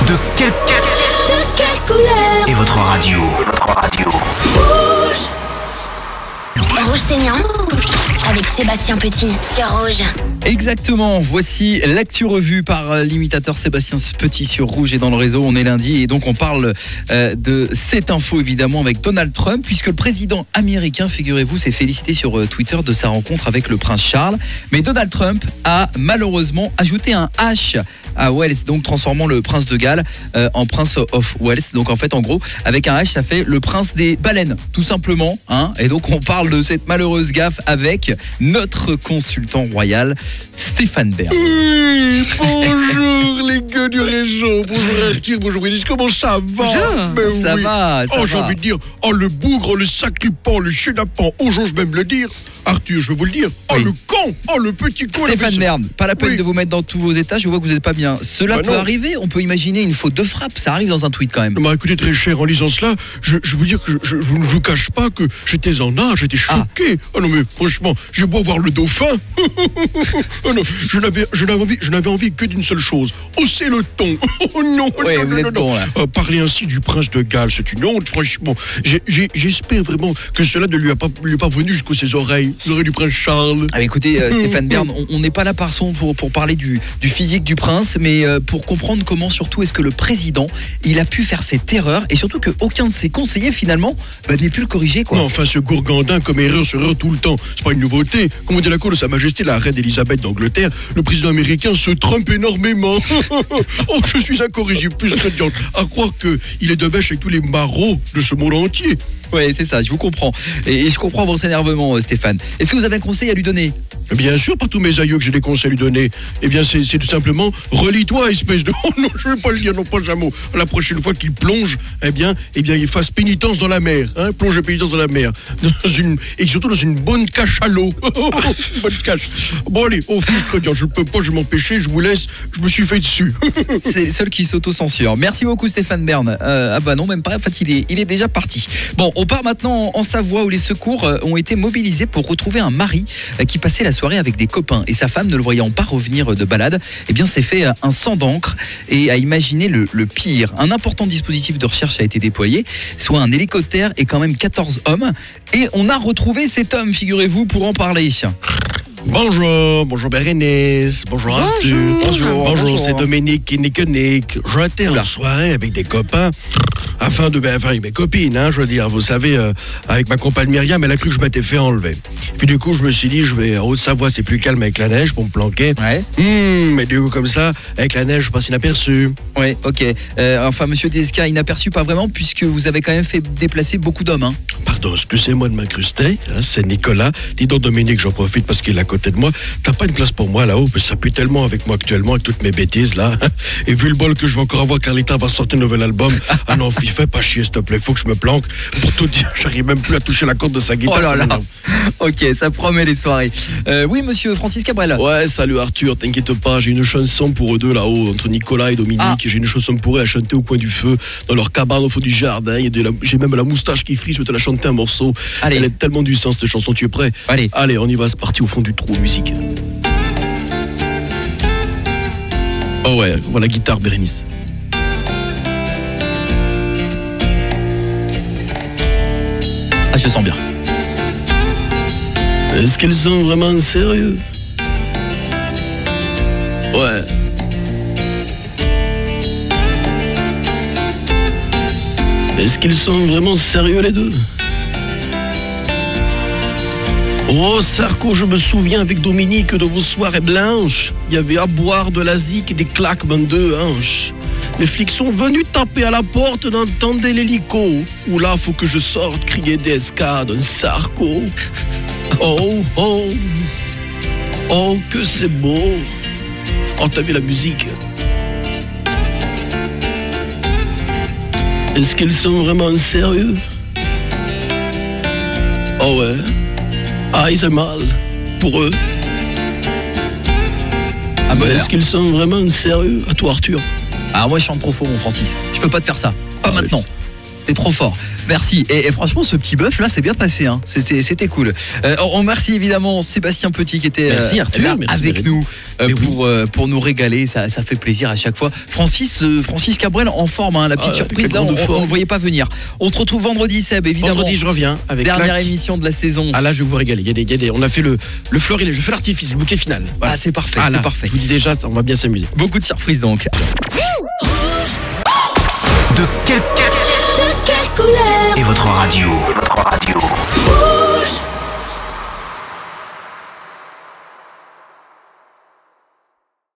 De quelle couleur est votre radio? Rouge. Rouge saignant, avec Sébastien Petit sur Rouge. Exactement, voici l'actu revue par l'imitateur Sébastien Petit sur Rouge et dans le réseau. On est lundi et donc on parle de cette info évidemment avec Donald Trump, puisque le président américain, figurez-vous, s'est félicité sur Twitter de sa rencontre avec le prince Charles. Mais Donald Trump a malheureusement ajouté un H à Wales, donc transformant le prince de Galles en Prince of Wales. Donc en fait, en gros, avec un H, ça fait le prince des baleines, tout simplement. Et donc on parle de cette malheureuse gaffe avec notre consultant royal, Stéphane Bern. Oui, bonjour les gars du réseau. Bonjour Arthur, bonjour Willis, comment ça va? Ça va. J'ai envie de dire, le bougre, le sacripant, le chenapan, j'ose même le dire. Arthur, je vais vous le dire. Oui. Le con, le petit con. Stéphane Bern, pas la peine Oui. de vous mettre dans tous vos états, je vois que vous n'êtes pas bien. Cela peut non. arriver, on peut imaginer une faute de frappe, ça arrive dans un tweet quand même. Non, mais écoutez, très cher, en lisant cela, je veux dire que je ne vous cache pas que j'étais en âge, j'étais choqué. Non mais franchement, j'ai beau voir le dauphin. Non, je n'avais envie que d'une seule chose, hausser le ton. Non, Oui, non, vous non, êtes non. bon là. Parler ainsi du prince de Galles, c'est une honte, franchement. J'espère vraiment que cela ne lui est pas venu jusqu'aux ses oreilles, l'oreille du prince Charles. Écoutez, Stéphane Bern, on n'est pas là pour parler du physique du prince, mais pour comprendre comment surtout est-ce que le président, il a pu faire cette erreur, et surtout qu'aucun de ses conseillers finalement n'ait pu le corriger, quoi. Non, enfin, ce gourgandin comme erreur sur erreur tout le temps, c'est pas une nouveauté. Comme on dit à la cour de Sa Majesté, la reine Elisabeth d'Angleterre, le président américain se trompe énormément. Je suis incorrigible, plus crédible. À croire qu'il est de bêche avec tous les marauds de ce monde entier. Oui, c'est ça, je vous comprends. Et je comprends votre énervement, Stéphane. Est-ce que vous avez un conseil à lui donner? Bien sûr, par tous mes aïeux que j'ai des conseils à lui donner. Eh bien, c'est tout simplement, relie-toi, espèce de... Oh non, je ne vais pas le dire, non pas un mot. La prochaine fois qu'il plonge, eh bien, il fasse pénitence dans la mer. Plonge et pénitence dans la mer. Et surtout dans une bonne cache à l'eau. Une bonne cache. Bon, allez, fiche crédit, je ne peux pas, je vais m'empêcher, je vous laisse, je me suis fait dessus. C'est le seul qui s'auto-censure. Merci beaucoup, Stéphane Bern. Bah non, même pas, en fait, il est déjà parti. Bon, on part maintenant en Savoie où les secours ont été mobilisés pour retrouver un mari qui passait la soirée avec des copains, et sa femme, ne le voyant pas revenir de balade, eh bien s'est fait un sang d'encre et a imaginé le pire. Un important dispositif de recherche a été déployé, soit un hélicoptère et quand même 14 hommes, et on a retrouvé cet homme, figurez-vous, pour en parler. Bonjour Bérénice, bonjour Arthur. Bonjour, c'est Dominique et Nick. J'étais en soirée avec des copains, avec mes copines, je veux dire, vous savez, avec ma compagne Myriam, elle a cru que je m'étais fait enlever. Puis du coup, je me suis dit, je vais en Haute-Savoie, c'est plus calme avec la neige pour me planquer. Ouais. Mais du coup, comme ça, avec la neige, je passe inaperçu. Oui, ok. Enfin, monsieur Desca, inaperçu pas vraiment, puisque vous avez quand même fait déplacer beaucoup d'hommes. Pardon, excusez-moi de m'incruster, c'est Nicolas. Dis donc Dominique, j'en profite parce qu'il est à côté de moi. T'as pas une place pour moi là-haut, parce que ça pue tellement avec moi actuellement, avec toutes mes bêtises là. Et vu le bol que je vais encore avoir, Carlita va sortir un nouvel album. Ah non, fais pas chier s'il te plaît, faut que je me planque. Pour tout dire, j'arrive même plus à toucher la corde de sa guitare. Oh là là. Ok, ça promet les soirées. Oui, monsieur Francis Cabrel. Ouais, salut Arthur, t'inquiète pas, j'ai une chanson pour eux deux là-haut, entre Nicolas et Dominique. J'ai une chanson pour eux à chanter au coin du feu, dans leur cabane au fond du jardin. J'ai même la moustache qui frise, je vais te la chanter un morceau. Allez. Elle a tellement du sens cette chanson, tu es prêt? Allez, on y va, c'est parti au fond du trou, musique. Oh ouais, voilà la guitare, Bérénice. Ah, je le sens bien. Est-ce qu'ils sont vraiment sérieux? Ouais. Est-ce qu'ils sont vraiment sérieux les deux? Oh, Sarko, je me souviens avec Dominique de vos soirées blanches. Il y avait à boire de la zik et des claquements de hanches. Les flics sont venus taper à la porte, d'entendre l'hélico. Ou là, faut que je sorte crier des escades, un Sarko. Oh, oh, oh, que c'est beau. Oh, t'as vu la musique? Est-ce qu'ils sont vraiment sérieux? Oh ouais. Ah, ils ont mal. Pour eux. Ah, bon, est-ce qu'ils sont vraiment sérieux? À toi, Arthur. Ah, moi, je chante trop faux, mon Francis. Je peux pas te faire ça. Pas maintenant. T'es trop fort. Merci. Et franchement, ce petit bœuf là, c'est bien passé. Hein. C'était cool. On remercie évidemment Sébastien Petit qui était Merci, Arthur, là merci, avec nous pour nous régaler. Ça fait plaisir à chaque fois. Francis Cabrel en forme, hein, la petite surprise. Là, on ne voyait pas venir. On te retrouve vendredi, Seb, évidemment. Vendredi, je reviens avec dernière Clac. émission de la saison. Ah là, je vais vous régaler. On a fait le fleuret, je fais l'artifice, le bouquet final. Voilà. Ah, c'est parfait, Ah là, c'est parfait. Je vous dis déjà, on va bien s'amuser. Beaucoup de surprises donc. De quelle couleur Et votre radio.